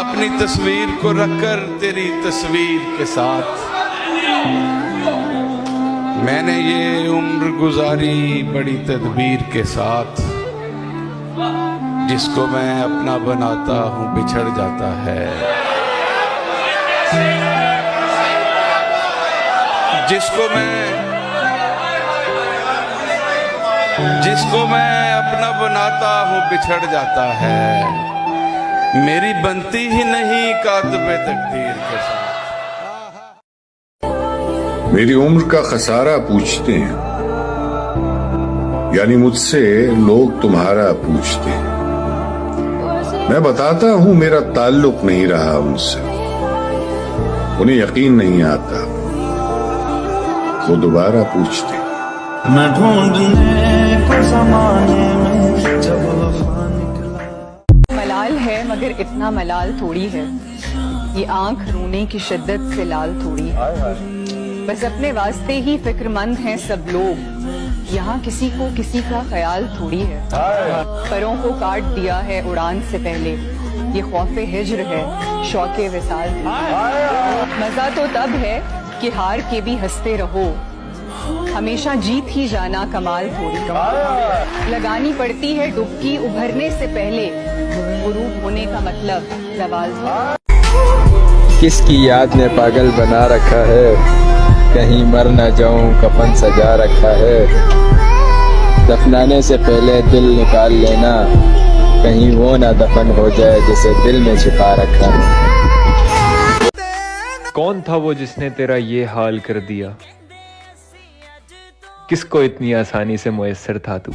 अपनी तस्वीर को रखकर तेरी तस्वीर के साथ मैंने ये उम्र गुजारी बड़ी तदबीर के साथ। जिसको मैं अपना बनाता हूँ बिछड़ जाता है, जिसको मैं अपना बनाता हूँ बिछड़ जाता है। मेरी बनती ही नहीं कातबे तकदीर के साथ। मेरी उम्र का खसारा पूछते हैं, यानी मुझसे लोग तुम्हारा पूछते हैं। मैं बताता हूं मेरा ताल्लुक नहीं रहा उनसे, उन्हें यकीन नहीं आता, वो दोबारा पूछते। मैं ढूंढने को ज़माने में जब वफा निकला। मलाल है मगर इतना मलाल थोड़ी है, ये आंख रोने की शिद्दत से लाल थोड़ी है। बस अपने वास्ते ही फिक्रमंद हैं सब लोग, यहाँ किसी को किसी का ख्याल थोड़ी है। परों को काट दिया है उड़ान से पहले, ये खौफे हिज्र है शौके विसाल। मजा तो तब है कि हार के भी हंसते रहो, हमेशा जीत ही जाना कमाल थोड़ी। लगानी पड़ती है डुबकी उभरने से पहले, गुरूब होने का मतलब ज़वाल था। किसकी याद ने पागल बना रखा है, कहीं मर न जाऊं कफन सजा रखा है। दफनाने से पहले दिल निकाल लेना, कहीं वो ना दफन हो जाए जिसे दिल में छिपा रखा है। कौन था वो जिसने तेरा ये हाल कर दिया, किसको इतनी आसानी से मुयस्सर था तू।